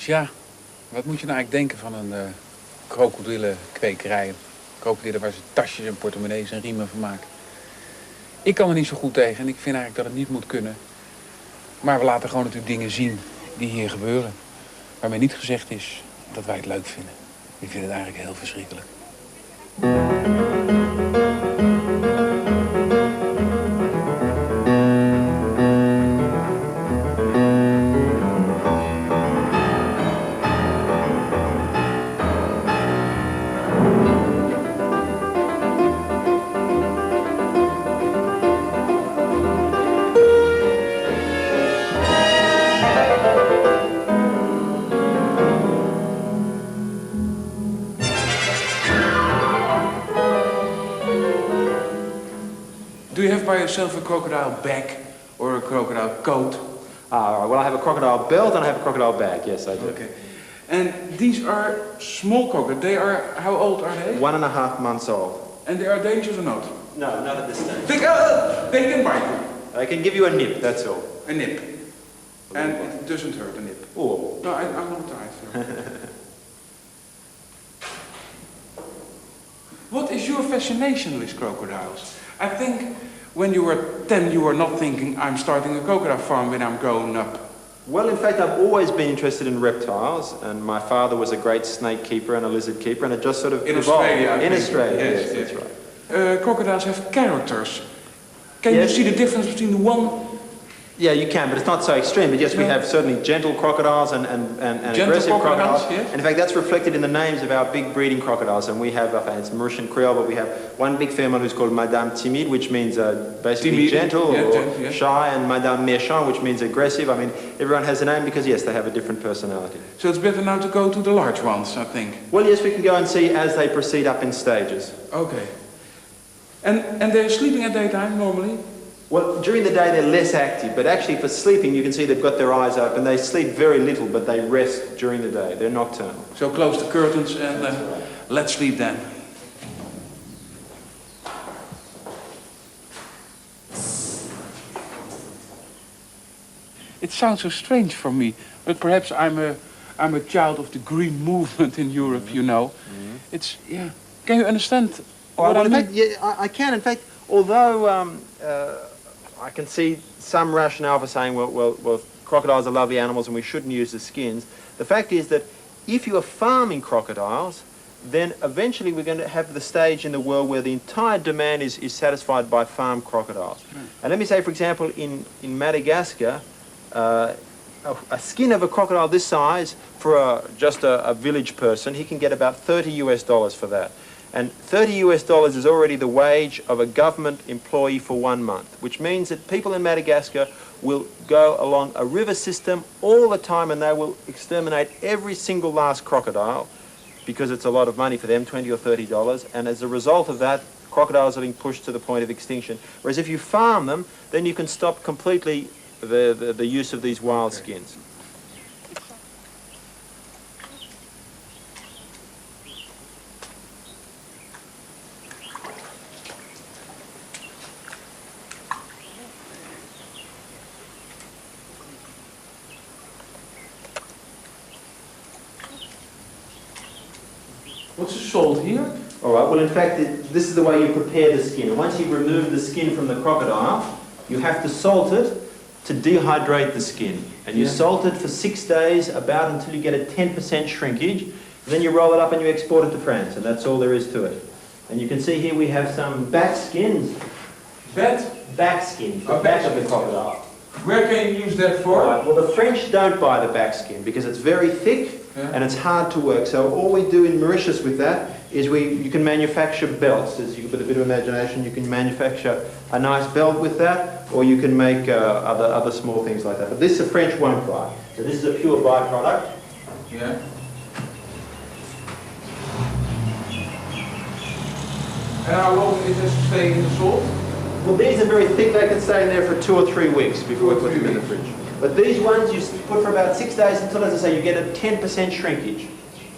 Tja, wat moet je nou eigenlijk denken van een krokodillenkwekerij? Krokodillen waar ze tasjes en portemonnees en riemen van maken. Ik kan er niet zo goed tegen en ik vind eigenlijk dat het niet moet kunnen. Maar we laten gewoon natuurlijk dingen zien die hier gebeuren. Waarmee niet gezegd is dat wij het leuk vinden. Ik vind het eigenlijk heel verschrikkelijk. Do you have by yourself a crocodile bag or a crocodile coat? Well, I have a crocodile belt and I have a crocodile bag. Yes, I do. Okay. And these are small crocodiles. They are, how old are they? 1.5 months old. And they are dangerous or not? No, not at this stage. They can bite you. I can give you a nip, that's all. A nip. And it doesn't hurt, a nip. Oh. No, I'm not tired. So. What is your fascination with crocodiles? I think when you were 10, you were not thinking, I'm starting a crocodile farm when I'm growing up. Well, in fact, I've always been interested in reptiles, and my father was a great snake keeper and a lizard keeper, and it just sort of evolved. Australia, in Australia, yes, that's right. Crocodiles have characters. Can you see the difference between the one? Yeah, you can, but it's not so extreme. But yes, we have certainly gentle crocodiles and aggressive crocodiles. Yes. And in fact, that's reflected in the names of our big breeding crocodiles. And we have, it's Mauritian Creole, but we have one big female who's called Madame Timide, which means basically Timide, gentle or shy, and Madame Méchant, which means aggressive. I mean, everyone has a name because, yes, they have a different personality. So it's better now to go to the large ones, I think. Well, yes, we can go and see as they proceed up in stages. Okay. And they're sleeping at daytime normally? Well, during the day they're less active, but actually for sleeping you can see they've got their eyes open. They sleep very little, but they rest during the day. They're nocturnal. So close the curtains and let's sleep then. It sounds so strange for me, but perhaps I'm a child of the green movement in Europe, you know. It's, yeah. Can you understand what I mean? In fact, yeah, I can. In fact, although I can see some rationale for saying, well, crocodiles are lovely animals and we shouldn't use the skins. The fact is that if you are farming crocodiles, then eventually we're going to have the stage in the world where the entire demand is satisfied by farm crocodiles. And let me say, for example, in Madagascar, a skin of a crocodile this size for just a village person, he can get about $30 for that. And $30 is already the wage of a government employee for 1 month, which means that people in Madagascar will go along a river system all the time and they will exterminate every single last crocodile because it's a lot of money for them, $20 or $30, and as a result of that, crocodiles are being pushed to the point of extinction. Whereas if you farm them, then you can stop completely the use of these wild skins. What's the salt here? All right, well in fact this is the way you prepare the skin. Once you've removed the skin from the crocodile, you have to salt it to dehydrate the skin. And you salt it for 6 days, about until you get a 10% shrinkage. Then you roll it up and you export it to France, and that's all there is to it. And you can see here we have some back skins. Back skins, the back of the crocodile. Where can you use that for? Right, well the French don't buy the back skin because it's very thick and it's hard to work. So all we do in Mauritius with that is you can manufacture belts. As you, with a bit of imagination, you can manufacture a nice belt with that, or you can make other small things like that. But this the French won't buy. So this is a pure byproduct. Yeah. And how long is this to stay in the salt? Well, these are very thick. They can stay in there for 2 or 3 weeks before we put them in the fridge. But these ones you put for about 6 days until, as I say, you get a 10% shrinkage.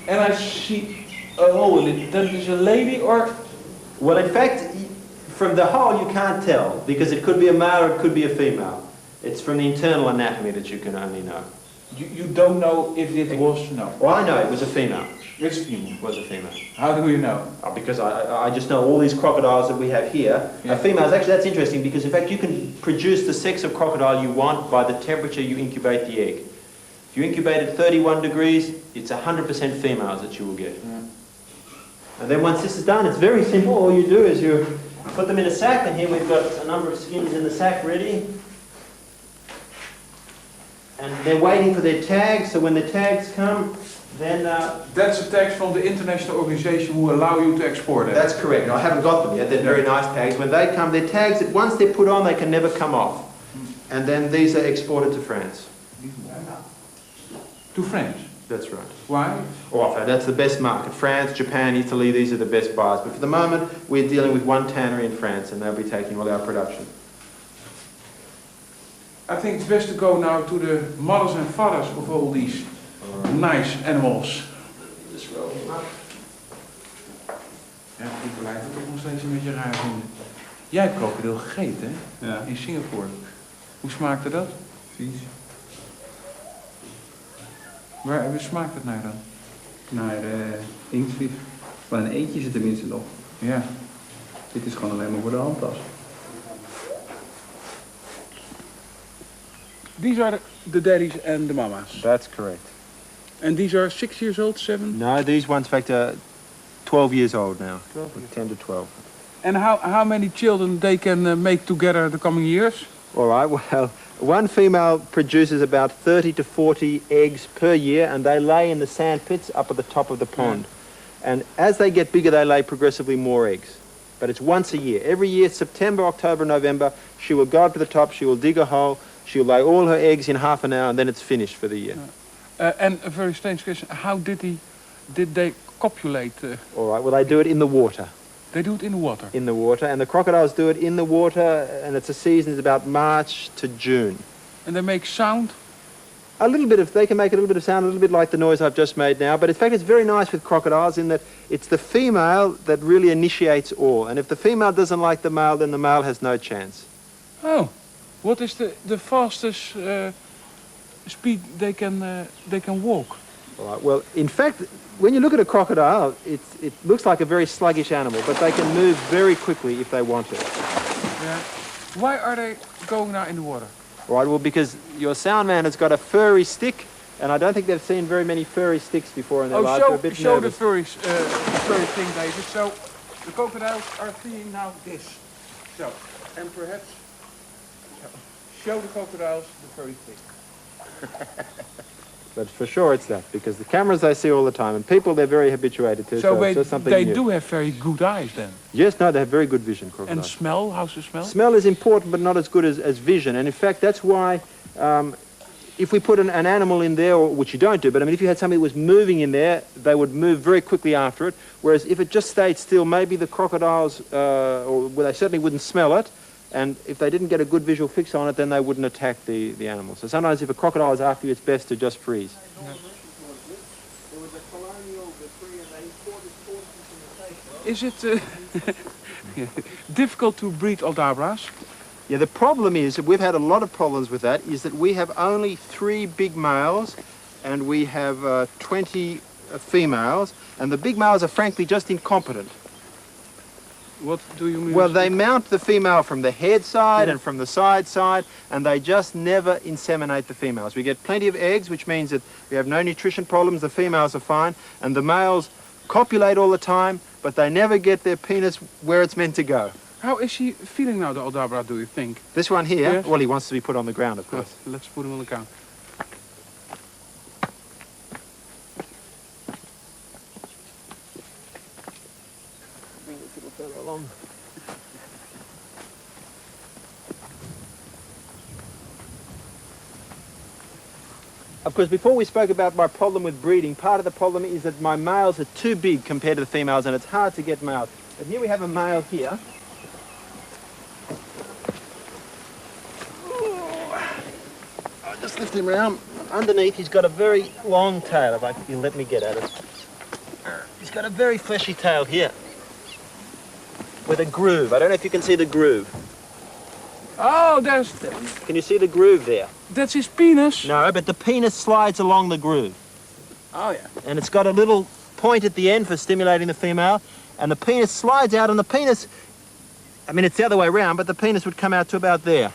And I see a hole in it. That is a lady or? Well, in fact, from the hole you can't tell because it could be a male or it could be a female. It's from the internal anatomy that you can only know. You don't know if it was... No. Well, I know it was a female. It's female. It was a female. How do you know? Because I just know all these crocodiles that we have here are females. Actually, that's interesting because, in fact, you can produce the sex of crocodile you want by the temperature you incubate the egg. If you incubate at 31 degrees, it's 100% females that you will get. Yeah. And then once this is done, it's very simple. All you do is you put them in a sack, and here we've got a number of skins in the sack ready. And they're waiting for their tags, so when the tags come, then... That's a tag from the international organization who allow you to export it. That's correct. I haven't got them yet. They're very nice tags. When they come, they're tags that once they're put on, they can never come off. And then these are exported to France. To France? That's right. Why? Oh, that's the best market. France, Japan, Italy, these are the best buyers. But for the moment, we're dealing with one tannery in France, and they'll be taking all our production. I think it's best to go now to the mothers and fathers of all these nice animals. Just roll them up. Ja, ik blijf het toch nog steeds een beetje raar vinden. Jij hebt krokodil gegeten, hè? Ja. In Singapore. Hoe smaakte dat? Vies. Waar smaakt het naar dan? Naar inktvis. Maar een eentje zit tenminste nog. Ja. Dit is gewoon alleen maar voor de handtas. These are the daddies and the mamas. That's correct. And these are 6 years old, 7? No, these ones, in fact, are 12 years old now. 10 to 12. And how many children they can make together the coming years? All right, well, one female produces about 30 to 40 eggs per year, and they lay in the sand pits up at the top of the pond. And as they get bigger, they lay progressively more eggs. But it's once a year. Every year, September, October, November, she will go up to the top, she will dig a hole, she'll lay all her eggs in half an hour, and then it's finished for the year. And a very strange question, how did they copulate? All right, well, they do it in the water. They do it in the water? In the water, and the crocodiles do it in the water, and it's a season, it's about March to June. And they make sound? They can make a little bit of sound, a little bit like the noise I've just made now, but in fact it's very nice with crocodiles in that it's the female that really initiates all, and if the female doesn't like the male, then the male has no chance. Oh, what is the fastest speed they can walk? All right, well, in fact, when you look at a crocodile, it looks like a very sluggish animal, but they can move very quickly if they want to. Yeah. Why are they going now in the water? All right, well, because your sound man has got a furry stick, and I don't think they've seen very many furry sticks before in their lives. They're a bit show nervous. the furry thing, David. So the crocodiles are seeing now this. So, and perhaps show the crocodiles the furry stick. But for sure it's that, because the cameras they see all the time, and people they're very habituated to. So it's something they new. do have very good eyes then? Yes, no, they have very good vision, crocodiles. And smell? How's the smell? Smell is important, but not as good as vision. And in fact, that's why if we put an animal in there, which you don't do, but I mean, if you had something that was moving in there, they would move very quickly after it. Whereas if it just stayed still, maybe the crocodiles, they certainly wouldn't smell it. And if they didn't get a good visual fix on it, then they wouldn't attack the animal. So sometimes if a crocodile is after you, it's best to just freeze. Yeah. Is it difficult to breed aldabras? Yeah, the problem is, that we've had a lot of problems with that, is that we have only 3 big males and we have 20 females, and the big males are frankly just incompetent. What do you mean? Well, they mount the female from the head side and from the side, and they just never inseminate the females. We get plenty of eggs, which means that we have no nutrition problems, the females are fine, and the males copulate all the time, but they never get their penis where it's meant to go. How is he feeling now, the aldabra, do you think? This one here, Yes. well, he wants to be put on the ground, of course. Let's put him on the ground. Bring this little fellow along. Of course, before we spoke about my problem with breeding, part of the problem is that my males are too big compared to the females, and it's hard to get males. But here we have a male here. I'll just lift him around. Underneath, he's got a very long tail, if you'll let me get at it. He's got a very fleshy tail here with a groove. I don't know if you can see the groove. Oh, there's... Can you see the groove there? That's his penis. No, but the penis slides along the groove. Oh, yeah. And it's got a little point at the end for stimulating the female, and the penis slides out, and the penis, I mean, it's the other way around, but the penis would come out to about there.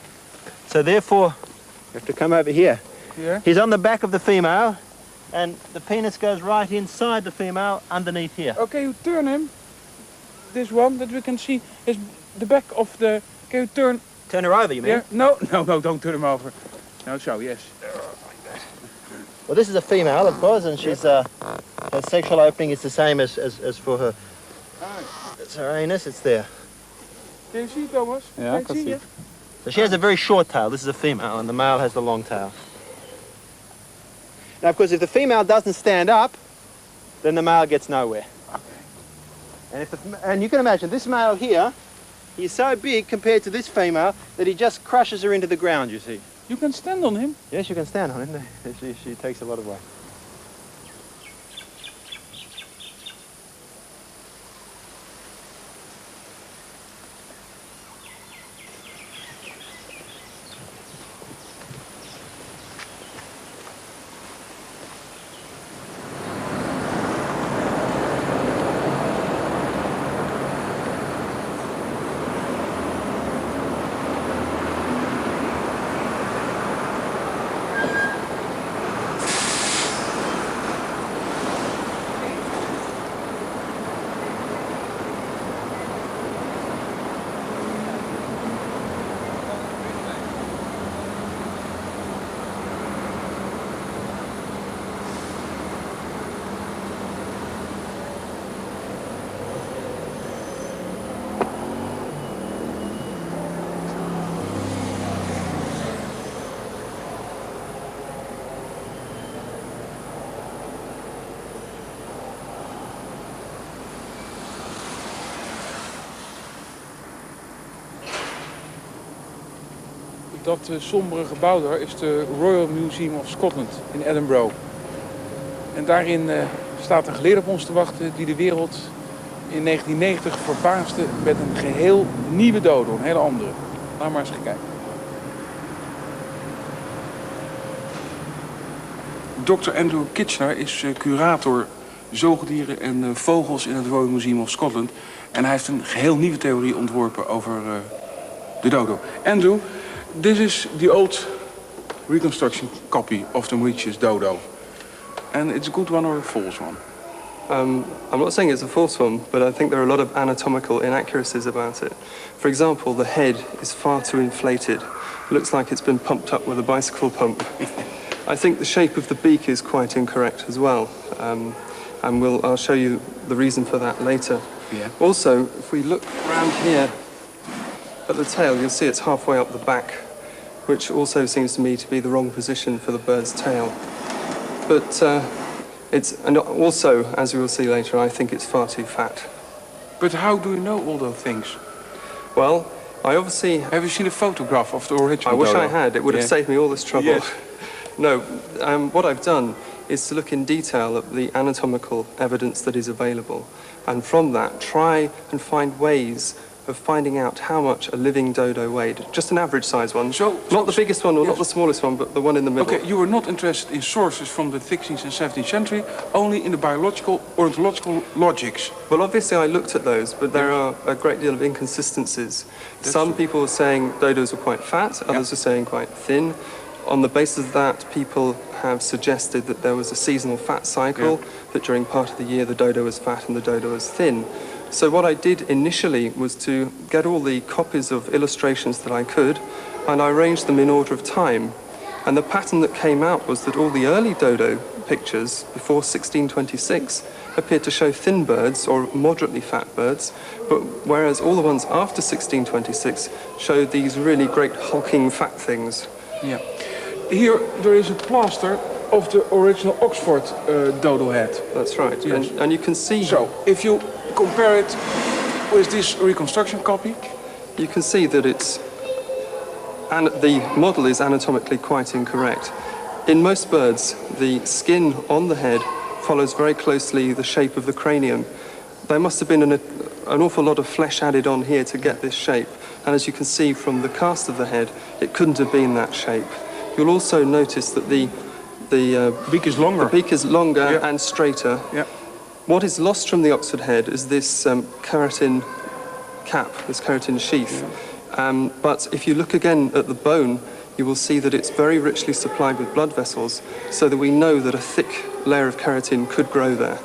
So therefore, you have to come over here. Yeah. He's on the back of the female, and the penis goes right inside the female underneath here. Okay, you turn him. This one that we can see is the back of the... Can you turn... Turn her over, you mean? Yeah. No, don't turn him over. No, so, yes. Well, this is a female, of course, and she's, her sexual opening is the same as for her. It's her anus, it's there. Can you see, Thomas? Yeah, I can see. it? So she has a very short tail. This is a female, and the male has the long tail. Now, of course, if the female doesn't stand up, then the male gets nowhere. Okay. And you can imagine, this male here, he's so big compared to this female that he just crushes her into the ground, you see. You can stand on him. Yes, you can stand on him. She takes a lot of weight. Dat sombere gebouw daar is de Royal Museum of Scotland in Edinburgh. En daarin staat een geleerde op ons te wachten die de wereld in 1990 verbaasde met een geheel nieuwe dodo, een hele andere. Laat maar eens gaan kijken. Dr. Andrew Kitchener is curator zoogdieren en vogels in het Royal Museum of Scotland. En hij heeft een geheel nieuwe theorie ontworpen over de dodo. Andrew, this is the old reconstruction copy of the Mauritius dodo. And it's a good one or a false one? I'm not saying it's a false one, but I think there are a lot of anatomical inaccuracies about it. For example, the head is far too inflated. It looks like it's been pumped up with a bicycle pump. I think the shape of the beak is quite incorrect as well. And I'll show you the reason for that later. Yeah. Also, if we look around here at the tail, you'll see it's halfway up the back, which also seems to me to be the wrong position for the bird's tail. But and also, as we will see later, I think it's far too fat. But how do you know all those things? Well, I obviously... Have you seen a photograph of the original I wish dodo? I had. It would have saved me all this trouble. Yes. No, what I've done is to look in detail at the anatomical evidence that is available, and from that try and find ways of finding out how much a living dodo weighed. Just an average size one. Not the biggest one or not the smallest one, but the one in the middle. Okay, you were not interested in sources from the 16th and 17th century, only in the biological, ornithological logics. Well, obviously I looked at those, but there are a great deal of inconsistencies. Some people are saying dodos are quite fat, others are saying quite thin. On the basis of that, people have suggested that there was a seasonal fat cycle, that during part of the year the dodo was fat and the dodo was thin. So what I did initially was to get all the copies of illustrations that I could, and I arranged them in order of time. And the pattern that came out was that all the early dodo pictures before 1626 appeared to show thin birds or moderately fat birds, but whereas all the ones after 1626 showed these really great hulking fat things. Yeah. Here there is a plaster of the original Oxford dodo head. That's right. Yes. And you can see... So, if you compare it with this reconstruction copy, you can see that and the model is anatomically quite incorrect. In most birds, the skin on the head follows very closely the shape of the cranium. There must have been an awful lot of flesh added on here to get this shape. And as you can see from the cast of the head, it couldn't have been that shape. You'll also notice that the beak is longer. The beak is longer Yeah. and straighter. Yeah. What is lost from the Oxford head is this keratin cap, this keratin sheath. But if you look again at the bone, you will see that it's very richly supplied with blood vessels, so that we know that a thick layer of keratin could grow there.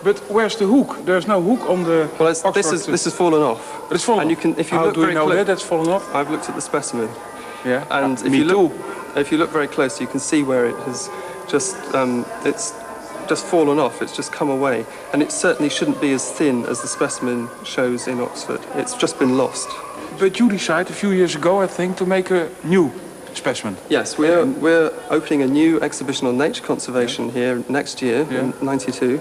But where's the hook? There's no hook on the Well, Oxford. this has fallen off. But it's fallen And you off. can, if you How look do you very know clo- that? That's fallen off? I've looked at the specimen. Yeah. And Me if you look very close, you can see where it has just it's just fallen off. It's just come away, and it certainly shouldn't be as thin as the specimen shows in Oxford. It's just been lost. But you decided a few years ago, I think, to make a new specimen. Yes, we're opening a new exhibition on nature conservation here next year in '92,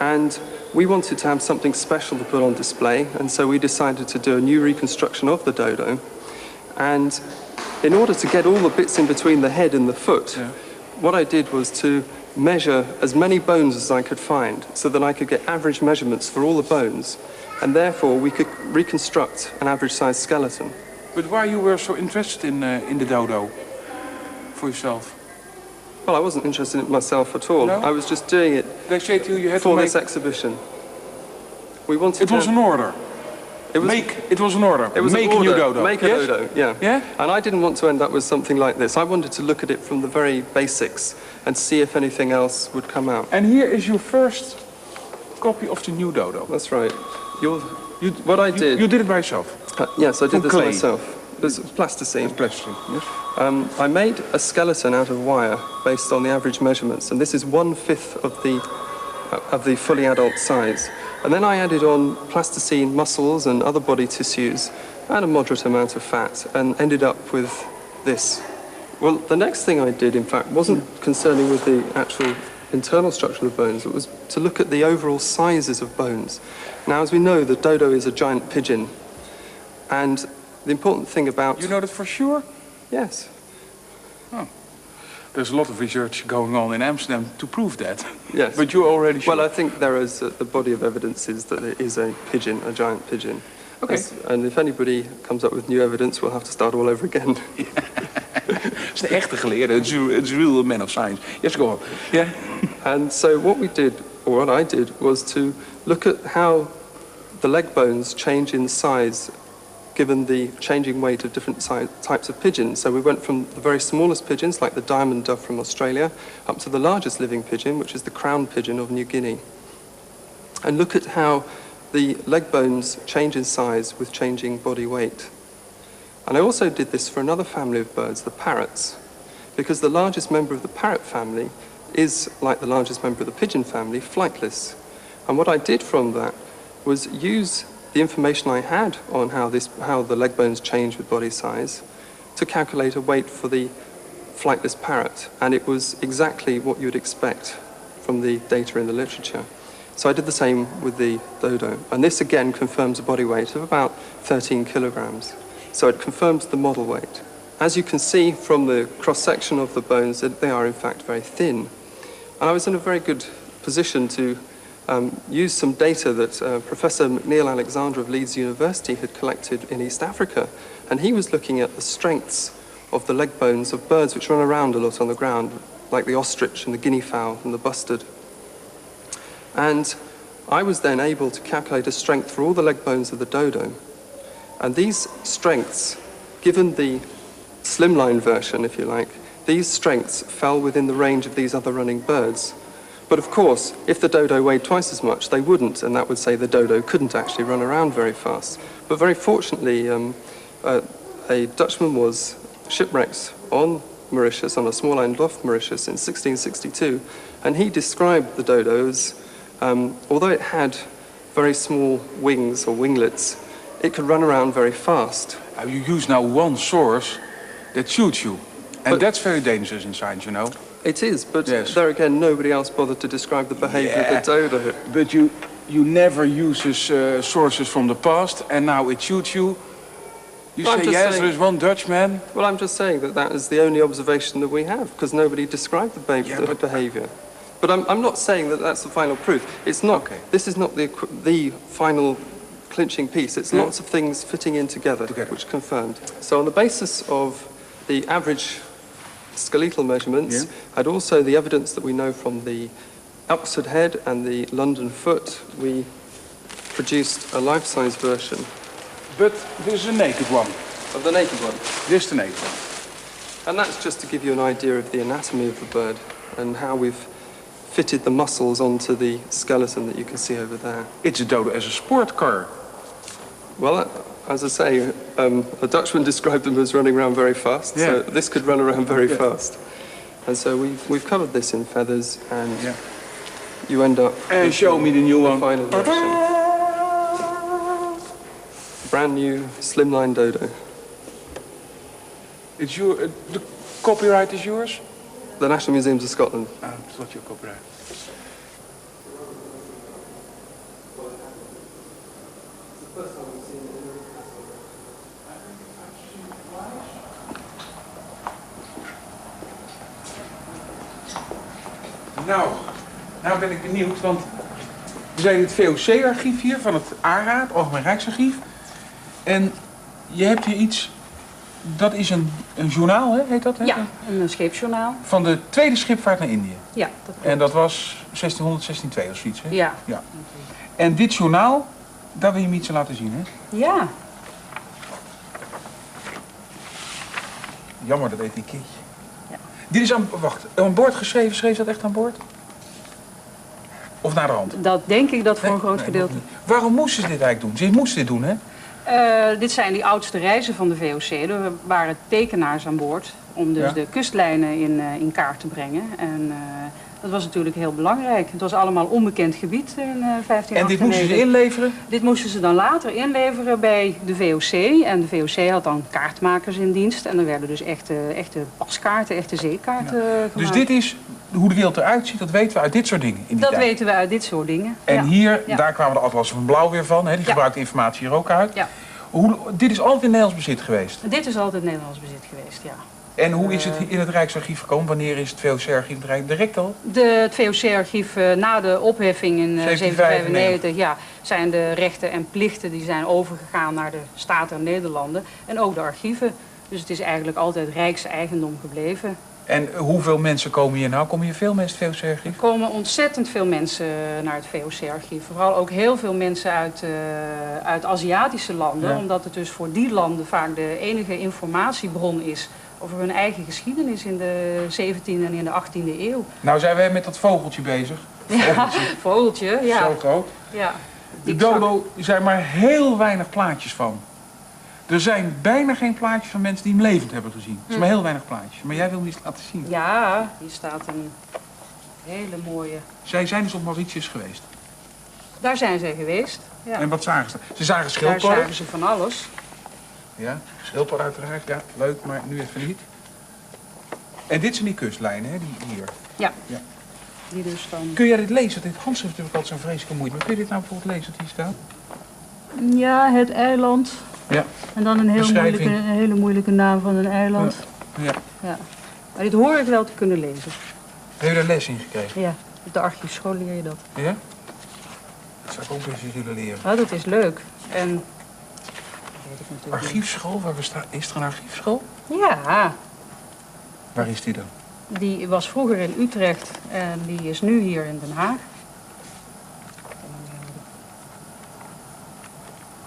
and we wanted to have something special to put on display, and so we decided to do a new reconstruction of the dodo. And in order to get all the bits in between the head and the foot, what I did was to measure as many bones as I could find, so that I could get average measurements for all the bones, and therefore we could reconstruct an average-sized skeleton. But why you were so interested in the dodo for yourself? Well, I wasn't interested in it myself at all. No? I was just doing it They say to you, you had for to this make... exhibition. We wanted It was to... an order. It was, It was an order. it was Make an a new order. dodo. Make a Yes? dodo, yeah. Yeah? And I didn't want to end up with something like this. I wanted to look at it from the very basics and see if anything else would come out. And here is your first copy of the new dodo. That's right. What I did... You did it by yourself? yes, I did From this clay. myself. This is plasticine. Plastic, yes. I made a skeleton out of wire based on the average measurements, and this is 1/5 of the fully adult size. And then I added on plasticine muscles and other body tissues and a moderate amount of fat, and ended up with this. Well, the next thing I did, in fact, wasn't concerning with the actual internal structure of the bones. It was to look at the overall sizes of bones. Now, as we know, the dodo is a giant pigeon, and the important thing about... You know that for sure? Yes. There's a lot of research going on in Amsterdam to prove that. Yes. But you're already sure. Well, I think there is the body of evidence is that it is a pigeon, a giant pigeon. Okay. And if anybody comes up with new evidence, we'll have to start all over again. It's de echte geleerde. It's real man of science. Yes, go on. Yeah. And so what we did, or what I did, was to look at how the leg bones change in size given the changing weight of different types of pigeons. So we went from the very smallest pigeons, like the diamond dove from Australia, up to the largest living pigeon, which is the crown pigeon of New Guinea. And look at how the leg bones change in size with changing body weight. And I also did this for another family of birds, the parrots, because the largest member of the parrot family is, like the largest member of the pigeon family, flightless. And what I did from that was use the information I had on how the leg bones change with body size to calculate a weight for the flightless parrot. And it was exactly what you'd expect from the data in the literature. So I did the same with the dodo. And this again confirms a body weight of about 13 kilograms. So it confirms the model weight. As you can see from the cross-section of the bones, that they are in fact very thin. And I was in a very good position to use some data that Professor McNeill Alexander of Leeds University had collected in East Africa. And he was looking at the strengths of the leg bones of birds which run around a lot on the ground, like the ostrich and the guinea fowl and the bustard. And I was then able to calculate a strength for all the leg bones of the dodo. And these strengths, given the slimline version, if you like, these strengths fell within the range of these other running birds. But of course, if the dodo weighed twice as much, they wouldn't, and that would say the dodo couldn't actually run around very fast. But very fortunately, a Dutchman was shipwrecked on Mauritius, on a small island off Mauritius in 1662, and he described the dodo as, although it had very small wings or winglets, it could run around very fast. You use now one source that shoots you. And But- that's very dangerous in science, you know. It is, but Yes. there again, nobody else bothered to describe the behavior of the dodo. But you never use sources from the past, and now it shoots you. You I'm say, just yes, saying- there is one Dutchman. Well, I'm just saying that that is the only observation that we have, because nobody described the Yeah, but- behavior. But I'm not saying that that's the final proof. It's not. Okay. This is not the final clinching piece. It's lots of things fitting in together, which confirmed. So on the basis of the average skeletal measurements, and also the evidence that we know from the Oxford head and the London foot, we produced a life-size version. But this is a naked one. Of the naked one. This is the naked one. And that's just to give you an idea of the anatomy of the bird and how we've fitted the muscles onto the skeleton that you can see over there. It's a dodo as a sport car. Well, as I say, a Dutchman described them as running around very fast, so this could run around very fast. And so we've covered this in feathers, and you end up... And show me the new one. Final version. Brand new slimline dodo. It's your, the copyright is yours? The National Museums of Scotland. Ah, it's not your copyright. Nou ben ik benieuwd, want we zijn in het VOC-archief hier van het ARA, het Algemeen Rijksarchief. En je hebt hier iets, dat is een journaal, hè, heet dat? Hè? Ja, een scheepsjournaal. Van de tweede schipvaart naar Indië. Ja, dat klopt. En dat was 1600, 1602 of zoiets, hè? Ja. Ja. En dit journaal, daar wil je me iets aan laten zien, hè? Ja. Jammer, dat etiketje. Ja. Dit is aan boord geschreven, schreef dat echt aan boord? Of naar de hand? Dat denk ik dat voor een groot gedeelte. Waarom moesten ze dit eigenlijk doen? Ze moesten dit doen, hè? Dit zijn die oudste reizen van de VOC. Er waren tekenaars aan boord om dus de kustlijnen in kaart te brengen. En dat was natuurlijk heel belangrijk. Het was allemaal onbekend gebied in 1598. En dit moesten ze inleveren? Dit moesten ze dan later inleveren bij de VOC. En de VOC had dan kaartmakers in dienst. En er werden dus echte paskaarten, echte zeekaarten gemaakt. Dus dit is hoe de wereld eruit ziet, dat weten we uit dit soort dingen. Dat weten we uit dit soort dingen. En hier, daar kwamen de atlassen van Blauw weer van. Hè? Die gebruikt de informatie hier ook uit. Ja. Dit is altijd in Nederlands bezit geweest? Dit is altijd Nederlands bezit geweest, ja. En hoe is het in het Rijksarchief gekomen? Wanneer is het VOC-archief direct al? Het VOC-archief na de opheffing in 1795 zijn de rechten en plichten die zijn overgegaan naar de Staten en Nederlanden. En ook de archieven. Dus het is eigenlijk altijd rijkseigendom gebleven. En hoeveel mensen komen hier nou? Komen hier veel mensen het VOC-archief? Er komen ontzettend veel mensen naar het VOC-archief. Vooral ook heel veel mensen uit Aziatische landen. Ja. Omdat het dus voor die landen vaak de enige informatiebron is over hun eigen geschiedenis in de 17e en in de 18e eeuw. Nou zijn wij met dat vogeltje bezig. Vogeltje, ja. Zo groot. Ja. De dodo zijn maar heel weinig plaatjes van. Er zijn bijna geen plaatjes van mensen die hem levend hebben gezien. Er zijn maar heel weinig plaatjes. Maar jij wil die eens laten zien. Ja, hier staat een hele mooie... Zij zijn dus op Mauritius geweest? Daar zijn zij geweest, ja. En wat zagen ze? Ze zagen schildpadden. Daar zagen ze van alles. Ja, schildpadden uiteraard. Ja, leuk, maar nu even niet. En dit zijn die kustlijnen, hè? Die hier. Ja. Die dus dan... Kun jij dit lezen? Dit handschrift heb ik altijd zo'n vreselijke moeite. Maar kun je dit nou bijvoorbeeld lezen wat hier staat? Ja, het eiland. Ja. En dan een hele moeilijke naam van een eiland. Ja. Maar dit hoor ik wel te kunnen lezen. Heb je daar les in gekregen? Ja, op de archiefschool leer je dat. Ja? Dat zou ik ook eens willen leren. Ja, dat is leuk. En... Archiefschool? Waar is er een archiefschool? Ja. Waar is die dan? Die was vroeger in Utrecht en die is nu hier in Den Haag.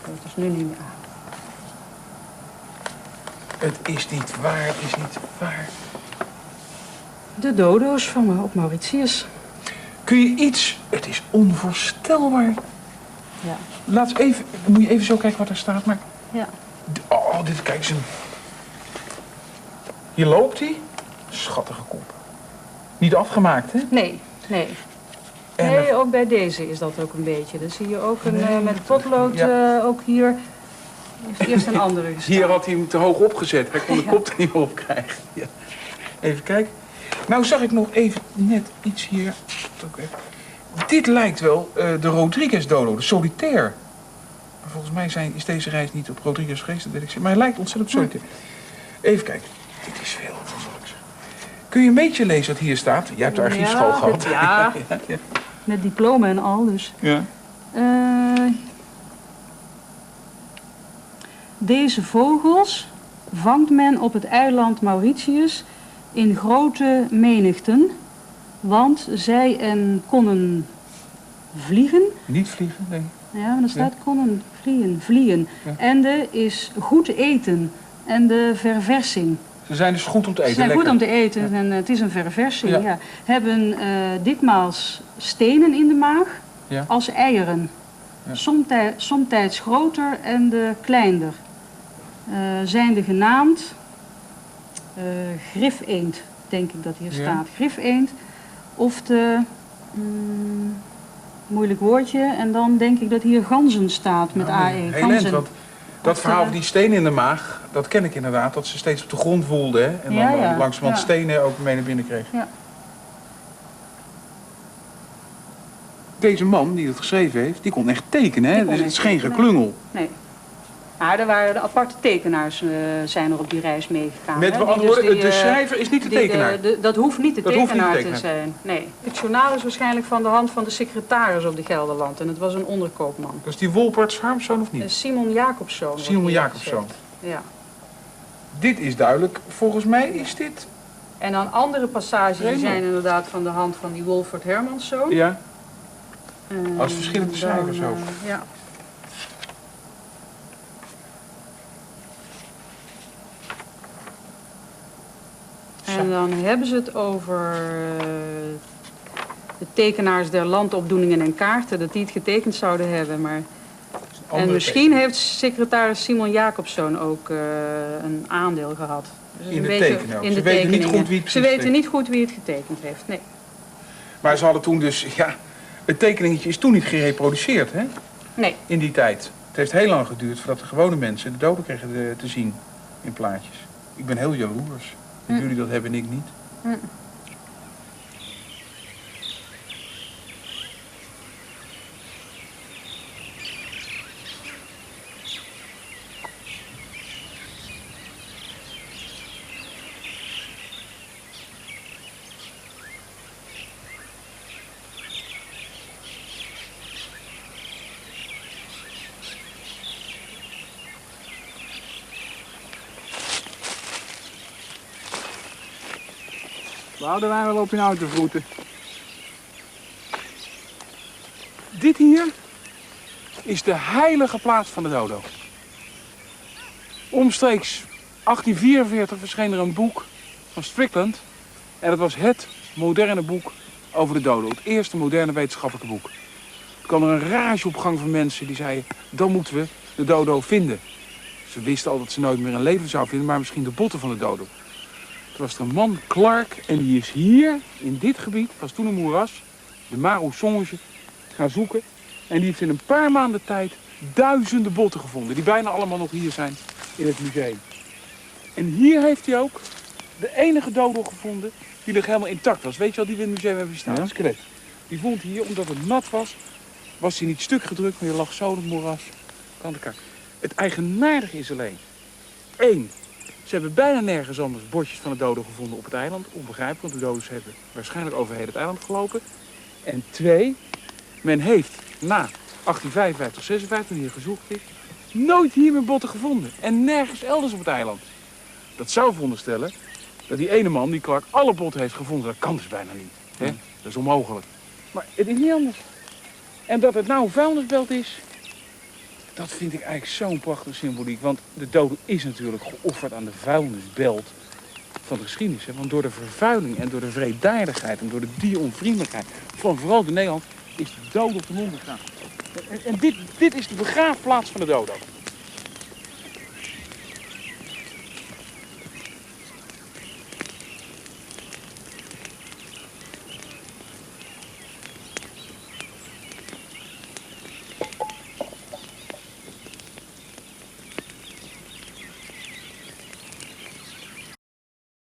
Dat is nu niet meer. Het is niet waar, het is niet waar. De dodo's van op Mauritius. Kun je iets... Het is onvoorstelbaar. Ja. Laat even... Moet je even zo kijken wat er staat, maar... Ja. Oh, dit, kijk eens. Hier loopt hij. Schattige kop. Niet afgemaakt, hè? Nee. En nee, ook bij deze is dat ook een beetje. Dan zie je ook een met potlood, ook hier. Heeft eerst een andere gestaan. Hier had hij hem te hoog opgezet. Hij kon de kop er niet meer op krijgen. Ja. Even kijken. Nou zag ik nog even net iets hier. Dit lijkt wel de Rodriguez-dodo, de solitaire. Maar volgens mij is deze reis niet op Rodriguez geweest, dat weet ik zeker. Maar hij lijkt ontzettend op solitaire. Even kijken. Dit is veel. Kun je een beetje lezen wat hier staat? Jij hebt de archiefschool gehad. Ja, met diploma en al dus. Ja. Deze vogels vangt men op het eiland Mauritius in grote menigten, want zij konnen vliegen. Niet vliegen, nee. Ja, maar er staat konnen vliegen. Ja. Ende is goed eten en de verversing. Ze zijn dus goed om te eten. Ze zijn lekker. goed om te eten en het is een verversing. Ja. Hebben dikmaals stenen in de maag als eieren. Ja. Somtijds groter en de kleiner. Zijn de genaamd grifeend, denk ik dat hier staat. Grifeend of de... moeilijk woordje. En dan denk ik dat hier ganzen staat met AE. Heel lent, want dat verhaal van die stenen in de maag, dat ken ik inderdaad. Dat ze steeds op de grond woelden, hè? En dan langzamerhand stenen ook mee naar binnen kreeg. Ja. Deze man die het geschreven heeft, die kon echt tekenen, hè? Dus het is geen geklungel. Nee. Maar er waren de aparte tekenaars zijn er op die reis meegegaan. Met andere woorden, de schrijver is niet de tekenaar? Dat hoeft niet de tekenaar te zijn. Nee. Het journaal is waarschijnlijk van de hand van de secretaris op de Gelderland. En het was een onderkoopman. Dat is die Wolperts Harmszoon of niet? Simon Jacobszoon. Simon Jacobszoon. Ja. Dit is duidelijk. Volgens mij is dit... En dan andere passages die zijn inderdaad van de hand van die Wolfert Hermanszoon. Ja. Als verschillende schrijvers ook. Ja. En dan hebben ze het over de tekenaars der landopdoeningen en kaarten, dat die het getekend zouden hebben. Maar... En misschien heeft secretaris Simon Jacobszoon ook een aandeel gehad. Dus in de tekening. Ze weten niet goed wie het Ze weten niet goed wie het getekend heeft, nee. Maar ze hadden toen dus, het tekeningetje is toen niet gereproduceerd, hè? Nee. In die tijd. Het heeft heel lang geduurd voordat de gewone mensen de doden kregen te zien in plaatjes. Ik ben heel jaloers. Dat jullie dat hebben en ik niet. Boudewijn, waar loop je nou te voeten? Dit hier is de heilige plaats van de dodo. Omstreeks 1844 verscheen er een boek van Strickland. En dat was het moderne boek over de dodo. Het eerste moderne wetenschappelijke boek. Er kwam er een rage op gang van mensen die zeiden, dan moeten we de dodo vinden. Ze wisten al dat ze nooit meer een leven zou vinden, maar misschien de botten van de dodo. Toen was er een man, Clark, en die is hier, in dit gebied, was toen een moeras, de Mare-aux-Songes, gaan zoeken. En die heeft in een paar maanden tijd duizenden botten gevonden, die bijna allemaal nog hier zijn in het museum. En hier heeft hij ook de enige dodo gevonden die nog helemaal intact was. Weet je wel, die we in het museum hebben staan, een skelet. Die vond hier, omdat het nat was hij niet stuk gedrukt, maar je lag zo in het moeras. Kant aan kant. Het eigenaardige is alleen, 1... Ze hebben bijna nergens anders botjes van de dodo gevonden op het eiland. Onbegrijpelijk, want de dodo's hebben waarschijnlijk overheen het eiland gelopen. En 2, men heeft na 1855, 56, toen hier gezocht is, nooit hier meer botten gevonden. En nergens elders op het eiland. Dat zou veronderstellen dat die ene man, die Clark, alle botten heeft gevonden. Dat kan dus bijna niet. Hè? Dat is onmogelijk. Maar het is niet anders. En dat het nou een vuilnisbelt is, dat vind ik eigenlijk zo'n prachtige symboliek. Want de dodo is natuurlijk geofferd aan de vuilnisbelt van de geschiedenis. Hè? Want door de vervuiling en door de wreedaardigheid en door de dieronvriendelijkheid van vooral in Nederland is de dodo op de mond gegaan. En dit is de begraafplaats van de dodo.